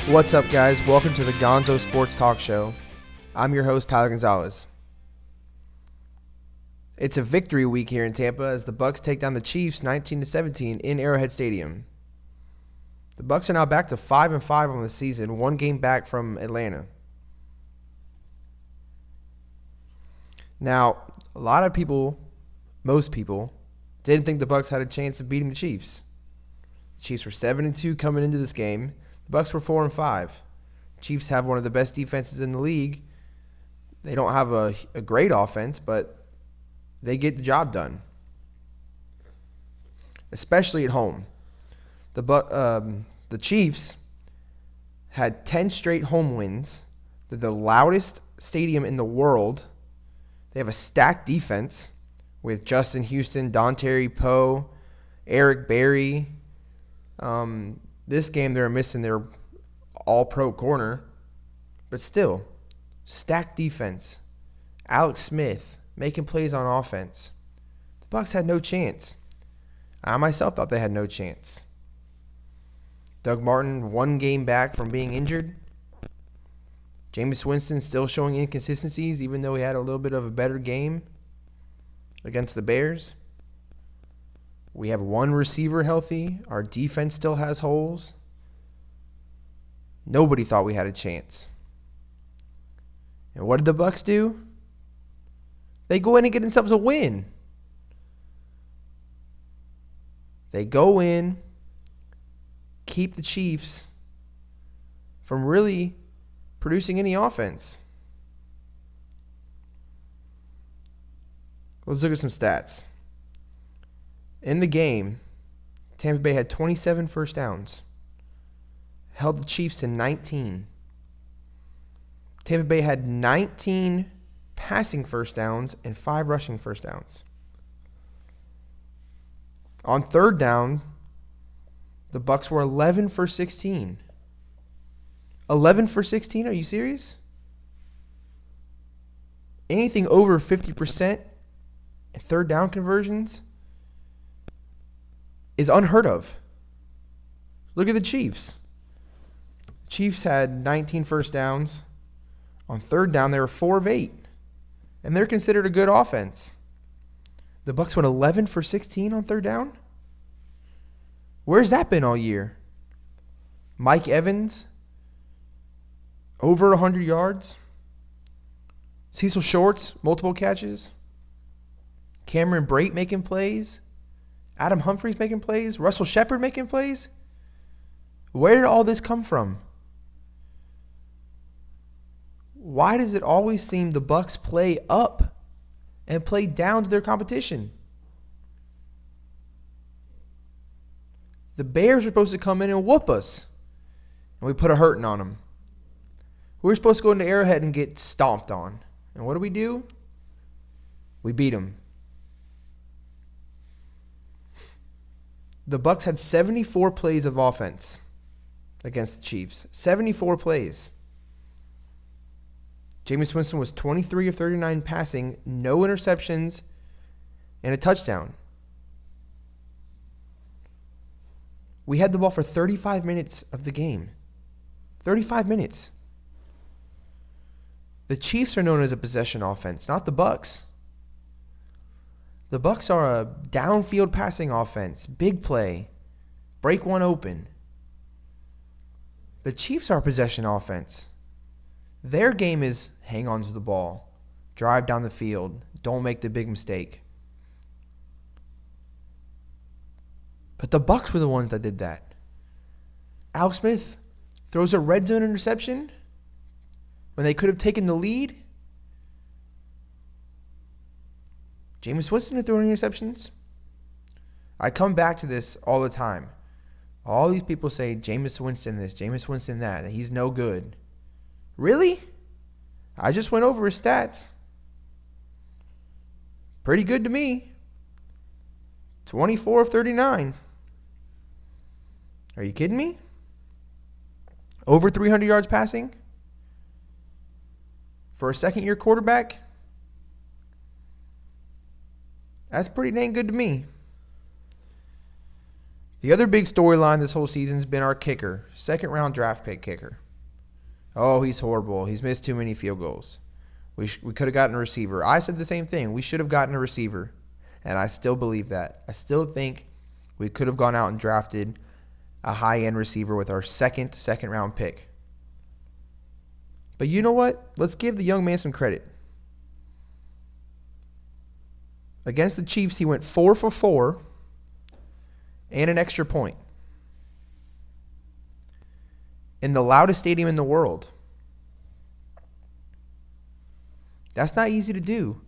What's up, guys? Welcome to the Gonzo Sports Talk Show. I'm your host, Tyler Gonzalez. It's a victory week here in Tampa as the Bucs take down the Chiefs 19-17 in Arrowhead Stadium. The Bucs are now back to 5-5 on the season, one game back from Atlanta. Now, a lot of people, most people, didn't think the Bucs had a chance of beating the Chiefs. The Chiefs were 7-2 coming into this game. The Bucs were 4-5. Chiefs have one of the best defenses in the league. They don't have a great offense, but they get the job done, especially at home. The Chiefs had 10 straight home wins. They're the loudest stadium in the world. They have a stacked defense with Justin Houston, Dontari Poe, Eric Berry. This game they're missing their all-pro corner, but still, stacked defense. Alex Smith making plays on offense. The Bucs had no chance. I myself thought they had no chance. Doug Martin, one game back from being injured. Jameis Winston still showing inconsistencies, even though he had a little bit of a better game against the Bears. We have one receiver healthy. Our defense still has holes. Nobody thought we had a chance. And what did the Bucs do? They go in and get themselves a win. They go in, keep the Chiefs from really producing any offense. Let's look at some stats. In the game, Tampa Bay had 27 first downs, held the Chiefs to 19. Tampa Bay had 19 passing first downs and 5 rushing first downs. On third down, the Bucs were 11 for 16. 11 for 16? Are you serious? Anything over 50% in third down conversions is unheard of. Look at the Chiefs. Chiefs had 19 first downs. On third down, they were 4 of 8. And they're considered a good offense. The Bucs went 11 for 16 on third down? Where's that been all year? Mike Evans, over 100 yards. Cecil Shorts, multiple catches. Cameron Brate making plays. Adam Humphries making plays. Russell Shepard making plays. Where did all this come from? Why does it always seem the Bucs play up and play down to their competition? The Bears are supposed to come in and whoop us, and we put a hurting on them. We're supposed to go into Arrowhead and get stomped on. And what do? We beat them. The Bucs had 74 plays of offense against the Chiefs. 74 plays. Jameis Winston was 23 of 39 passing, no interceptions, and a touchdown. We had the ball for 35 minutes of the game. 35 minutes. The Chiefs are known as a possession offense, not the Bucs. The Bucs are a downfield passing offense, big play, break one open. The Chiefs are a possession offense. Their game is hang on to the ball, drive down the field, don't make the big mistake. But the Bucs were the ones that did that. Alex Smith throws a red zone interception when they could have taken the lead. Jameis Winston had thrown interceptions. I come back to this all the time. All these people say Jameis Winston this, Jameis Winston that he's no good. Really? I just went over his stats. Pretty good to me. 24 of 39. Are you kidding me? Over 300 yards passing? For a second-year quarterback? That's pretty dang good to me. The other big storyline this whole season has been our kicker, second-round draft pick kicker. Oh, he's horrible. He's missed too many field goals. We could have gotten a receiver. I said the same thing. We should have gotten a receiver, and I still believe that. I still think we could have gone out and drafted a high-end receiver with our second-round pick. But you know what? Let's give the young man some credit. Against the Chiefs, he went 4 for 4 and an extra point in the loudest stadium in the world. That's not easy to do.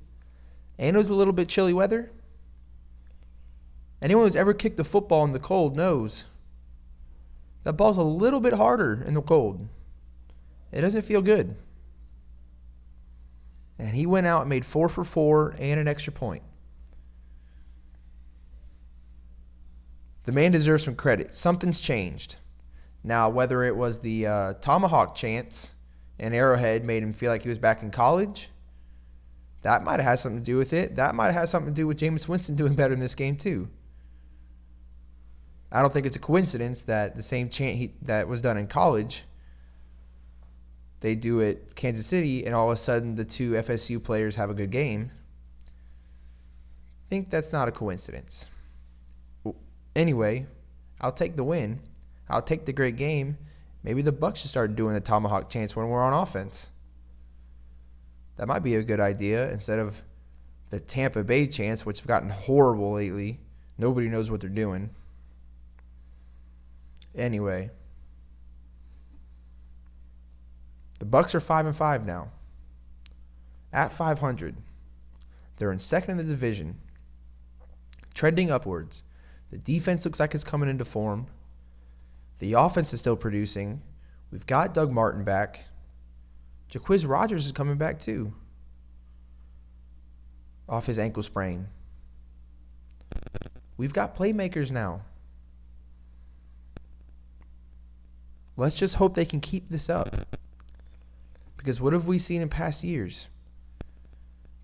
And it was a little bit chilly weather. Anyone who's ever kicked a football in the cold knows that ball's a little bit harder in the cold. It doesn't feel good. And he went out and made 4 for 4 and an extra point. The man deserves some credit. Something's changed. Now, whether it was the tomahawk chants and Arrowhead made him feel like he was back in college, that might have had something to do with it. That might have had something to do with Jameis Winston doing better in this game, too. I don't think it's a coincidence that the same chant that was done in college, they do at Kansas City, and all of a sudden the two FSU players have a good game. I think that's not a coincidence. Anyway, I'll take the win. I'll take the great game. Maybe the Bucs should start doing the tomahawk chants when we're on offense. That might be a good idea instead of the Tampa Bay chants, which have gotten horrible lately. Nobody knows what they're doing. Anyway, the Bucs are 5-5 now. At 500. They're in second in the division. Trending upwards. The defense looks like it's coming into form. The offense is still producing. We've got Doug Martin back. Jacquizz Rodgers is coming back too. Off his ankle sprain. We've got playmakers now. Let's just hope they can keep this up. Because what have we seen in past years?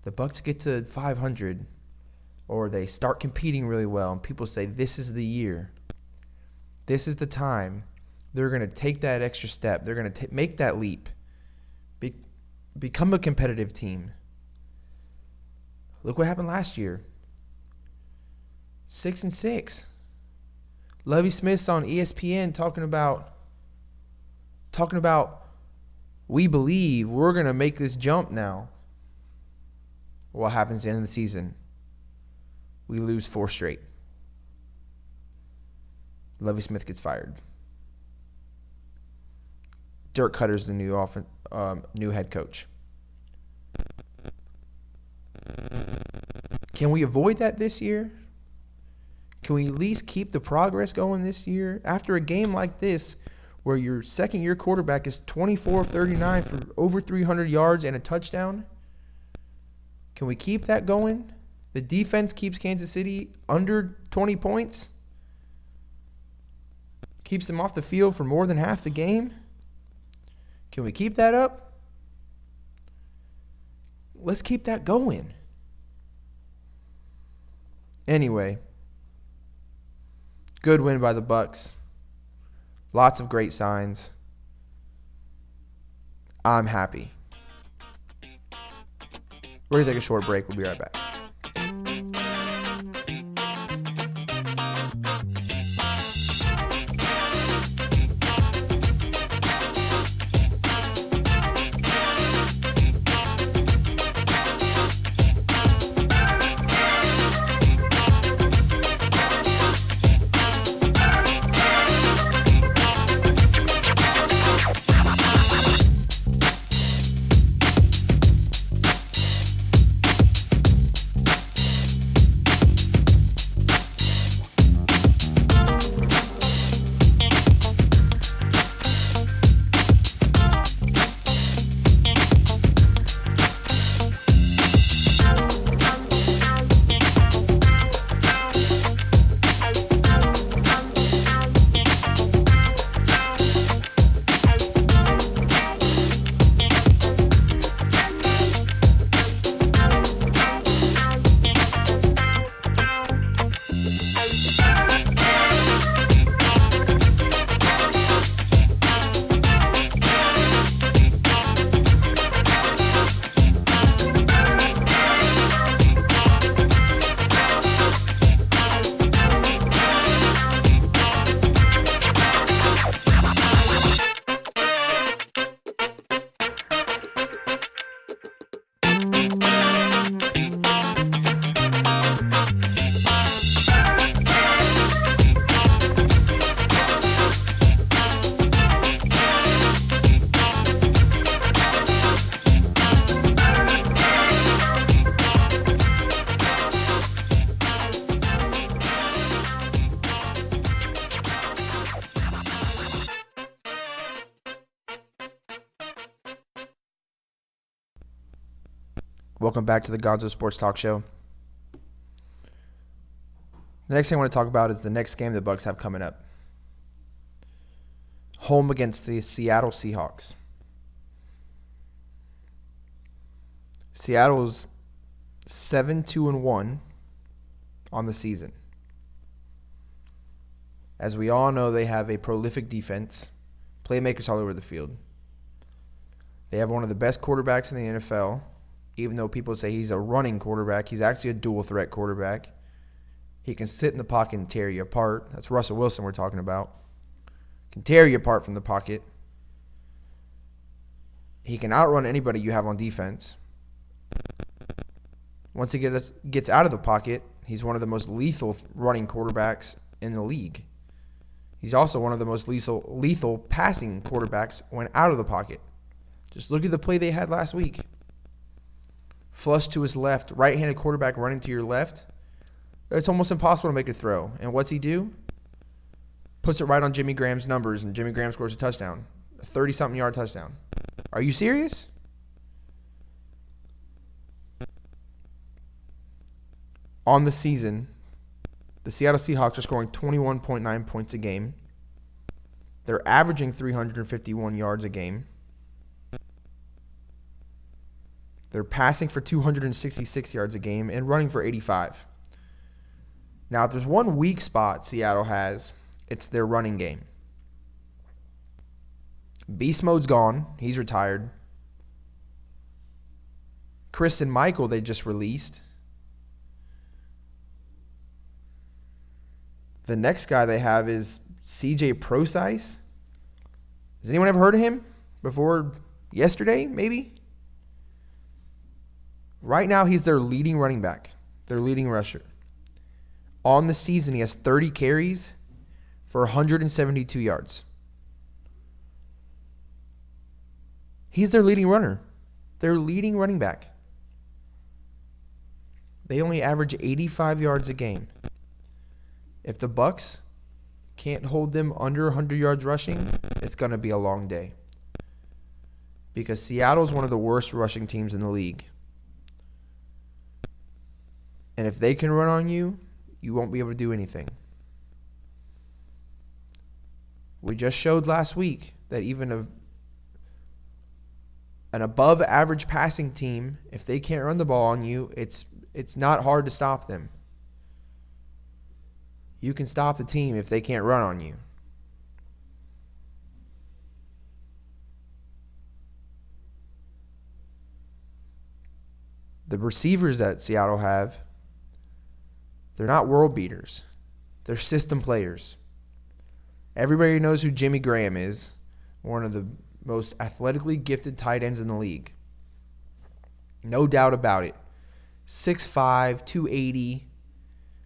The Bucs get to 500, or they start competing really well, and people say, this is the year. This is the time. They're going to take that extra step. They're going to make that leap. Become a competitive team. Look what happened last year. 6-6. Lovie Smith's on ESPN talking about we believe we're going to make this jump now. What happens at the end of the season? We lose 4 straight. Lovie Smith gets fired. Dirk Cutter's the new head coach. Can we avoid that this year? Can we at least keep the progress going this year? After a game like this, where your second-year quarterback is 24 of 39 for over 300 yards and a touchdown, can we keep that going? The defense keeps Kansas City under 20 points. Keeps them off the field for more than half the game. Can we keep that up? Let's keep that going. Anyway, good win by the Bucs. Lots of great signs. I'm happy. We're going to take a short break. We'll be right back. Welcome back to the Gonzo Sports Talk Show. The next thing I want to talk about is the next game the Bucs have coming up. Home against the Seattle Seahawks. Seattle's 7-2-1 on the season. As we all know, they have a prolific defense, playmakers all over the field. They have one of the best quarterbacks in the NFL. Even though people say he's a running quarterback, he's actually a dual-threat quarterback. He can sit in the pocket and tear you apart. That's Russell Wilson we're talking about. Can tear you apart from the pocket. He can outrun anybody you have on defense. Once he gets out of the pocket, he's one of the most lethal running quarterbacks in the league. He's also one of the most lethal passing quarterbacks when out of the pocket. Just look at the play they had last week. Flush to his left, right-handed quarterback running to your left. It's almost impossible to make a throw. And what's he do? Puts it right on Jimmy Graham's numbers, and Jimmy Graham scores a touchdown. A 30-something yard touchdown. Are you serious? On the season, the Seattle Seahawks are scoring 21.9 points a game. They're averaging 351 yards a game. They're passing for 266 yards a game and running for 85. Now, if there's one weak spot Seattle has, it's their running game. Beast Mode's gone. He's retired. Kristen Michael they just released. The next guy they have is CJ Prosise. Has anyone ever heard of him before yesterday, maybe? Right now, he's their leading running back, their leading rusher. On the season, he has 30 carries for 172 yards. He's their leading runner, their leading running back. They only average 85 yards a game. If the Bucs can't hold them under 100 yards rushing, it's going to be a long day. Because Seattle's one of the worst rushing teams in the league. And if they can run on you, you won't be able to do anything. We just showed last week that even an above average passing team, if they can't run the ball on you, it's not hard to stop them. You can stop the team if they can't run on you. The receivers that Seattle have, they're not world beaters. They're system players. Everybody knows who Jimmy Graham is, one of the most athletically gifted tight ends in the league. No doubt about it. 6'5", 280,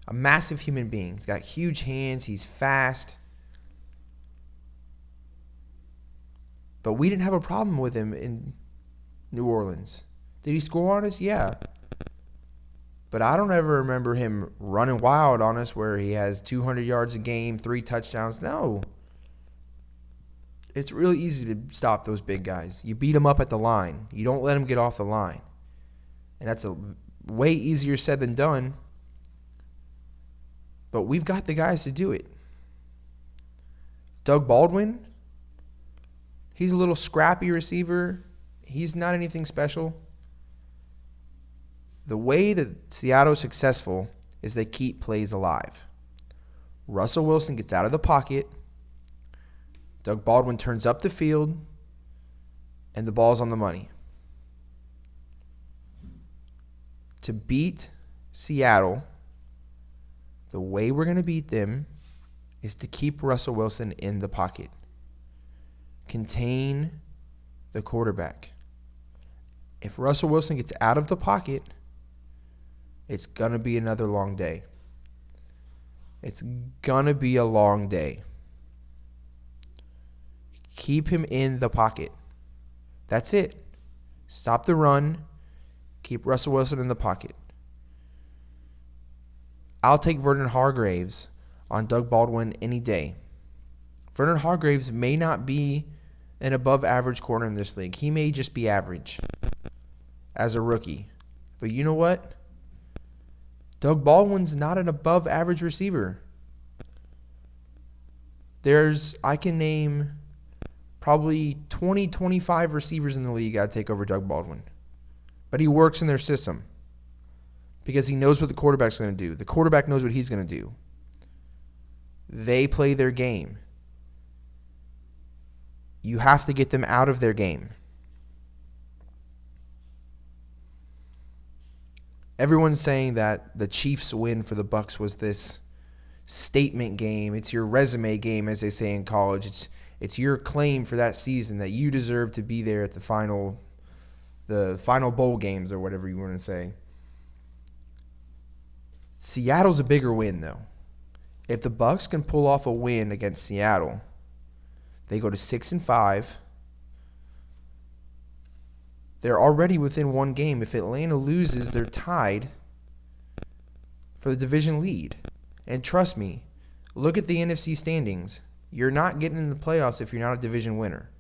a massive human being. He's got huge hands. He's fast. But we didn't have a problem with him in New Orleans. Did he score on us? Yeah. But I don't ever remember him running wild on us where he has 200 yards a game, 3 touchdowns. No. It's really easy to stop those big guys. You beat them up at the line. You don't let them get off the line. And that's a way easier said than done. But we've got the guys to do it. Doug Baldwin, he's a little scrappy receiver. He's not anything special. The way that Seattle's successful is they keep plays alive. Russell Wilson gets out of the pocket. Doug Baldwin turns up the field. And the ball's on the money. To beat Seattle, the way we're going to beat them is to keep Russell Wilson in the pocket. Contain the quarterback. If Russell Wilson gets out of the pocket, it's going to be another long day. It's going to be a long day. Keep him in the pocket. That's it. Stop the run. Keep Russell Wilson in the pocket. I'll take Vernon Hargreaves on Doug Baldwin any day. Vernon Hargreaves may not be an above-average corner in this league. He may just be average as a rookie. But you know what? Doug Baldwin's not an above average receiver. I can name probably 20, 25 receivers in the league I'd take over Doug Baldwin. But he works in their system because he knows what the quarterback's going to do. The quarterback knows what he's going to do. They play their game. You have to get them out of their game. Everyone's saying that the Chiefs' win for the Bucs was this statement game. It's your resume game, as they say in college. It's your claim for that season that you deserve to be there at the final bowl games or whatever you want to say. Seattle's a bigger win, though. If the Bucs can pull off a win against Seattle, they go to 6-5. They're already within one game. If Atlanta loses, they're tied for the division lead. And trust me, look at the NFC standings. You're not getting in the playoffs if you're not a division winner,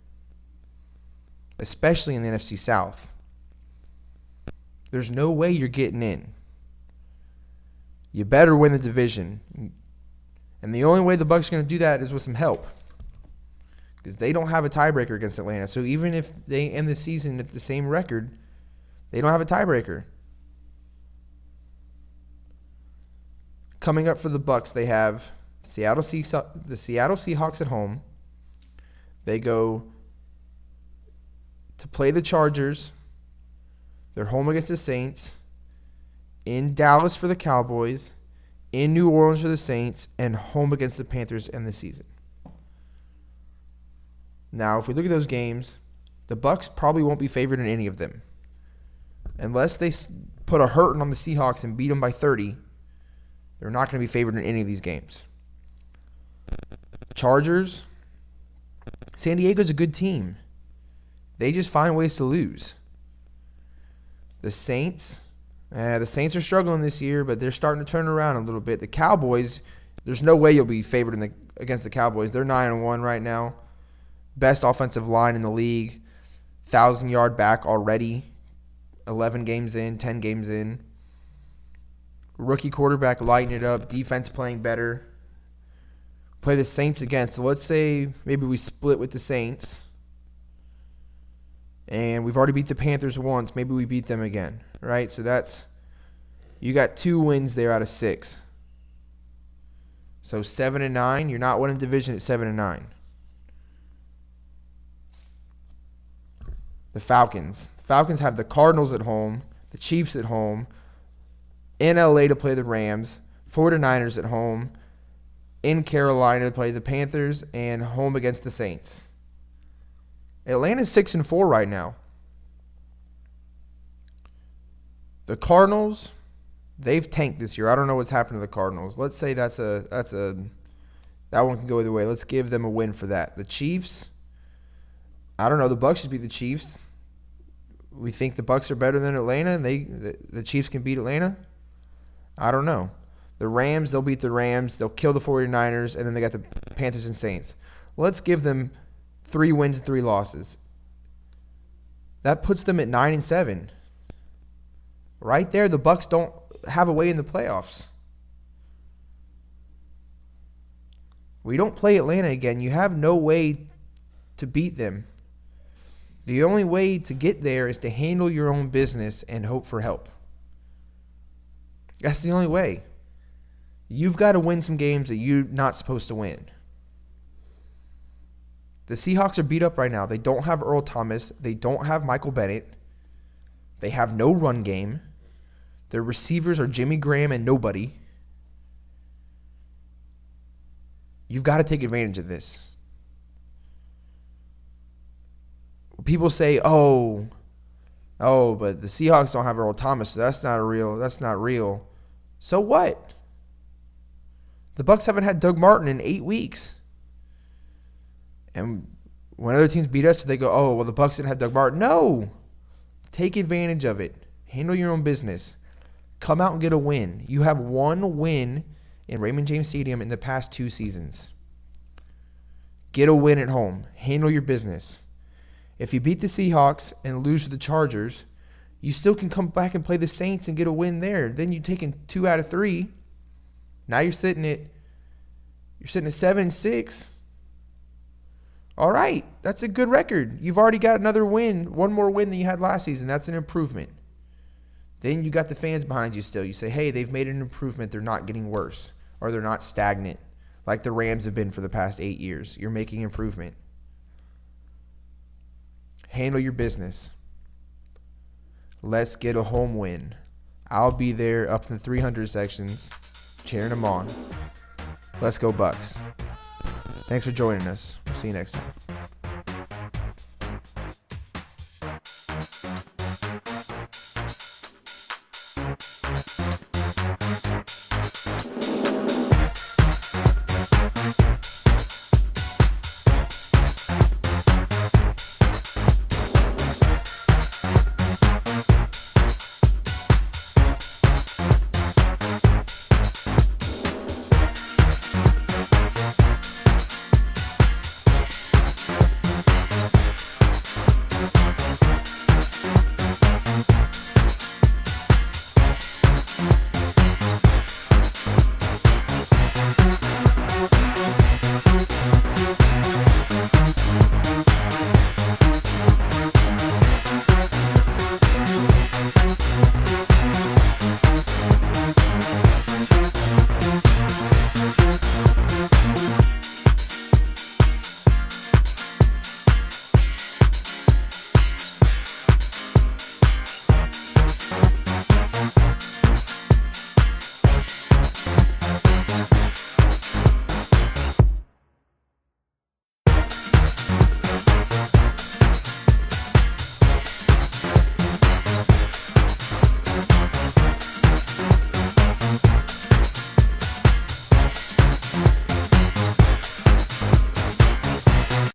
especially in the NFC South. There's no way you're getting in. You better win the division. And the only way the Bucs are going to do that is with some help, because they don't have a tiebreaker against Atlanta. So even if they end the season at the same record, they don't have a tiebreaker. Coming up for the Bucs, they have the Seattle Seahawks at home. They go to play the Chargers. They're home against the Saints. In Dallas for the Cowboys. In New Orleans for the Saints. And home against the Panthers end the season. Now, if we look at those games, the Bucs probably won't be favored in any of them. Unless they put a hurting on the Seahawks and beat them by 30, they're not going to be favored in any of these games. Chargers, San Diego's a good team. They just find ways to lose. The Saints are struggling this year, but they're starting to turn around a little bit. The Cowboys, there's no way you'll be favored against the Cowboys. They're 9-1 right now. Best offensive line in the league. 1,000-yard back already. 11 games in, 10 games in. Rookie quarterback lighting it up. Defense playing better. Play the Saints again. So let's say maybe we split with the Saints. And we've already beat the Panthers once. Maybe we beat them again. Right? So you got 2 wins there out of 6. So 7-9. You're not winning division at 7-9. The Falcons. The Falcons have the Cardinals at home, the Chiefs at home, in LA to play the Rams, 49ers at home, in Carolina to play the Panthers, and home against the Saints. Atlanta's 6-4 right now. The Cardinals, they've tanked this year. I don't know what's happened to the Cardinals. Let's say that one can go either way. Let's give them a win for that. The Chiefs, I don't know. The Bucs should beat the Chiefs. We think the Bucs are better than Atlanta, and the Chiefs can beat Atlanta. I don't know. The Rams, they'll beat the Rams. They'll kill the 49ers, and then they got the Panthers and Saints. Let's give them 3 wins and 3 losses. That puts them at 9-7. Right there, the Bucs don't have a way in the playoffs. We don't play Atlanta again. You have no way to beat them. The only way to get there is to handle your own business and hope for help. That's the only way. You've got to win some games that you're not supposed to win. The Seahawks are beat up right now. They don't have Earl Thomas. They don't have Michael Bennett. They have no run game. Their receivers are Jimmy Graham and nobody. You've got to take advantage of this. People say, oh, but the Seahawks don't have Earl Thomas, so that's not real. So what? The Bucs haven't had Doug Martin in 8 weeks. And when other teams beat us, they go, oh, well, the Bucs didn't have Doug Martin. No. Take advantage of it. Handle your own business. Come out and get a win. You have 1 win in Raymond James Stadium in the past 2 seasons. Get a win at home. Handle your business. If you beat the Seahawks and lose to the Chargers, You still can come back and play the Saints and get a win there. Then you're taking 2 out of 3. Now you're sitting at 7-6. All right, that's a good record. You've already got another win, one more win than you had last season. That's an improvement. Then you got the fans behind you still. You say, hey, they've made an improvement. They're not getting worse, or they're not stagnant like the Rams have been for the past 8 years. You're making improvement. Handle your business. Let's get a home win. I'll be there up in the 300 sections, cheering them on. Let's go Bucs. Thanks for joining us. See you next time.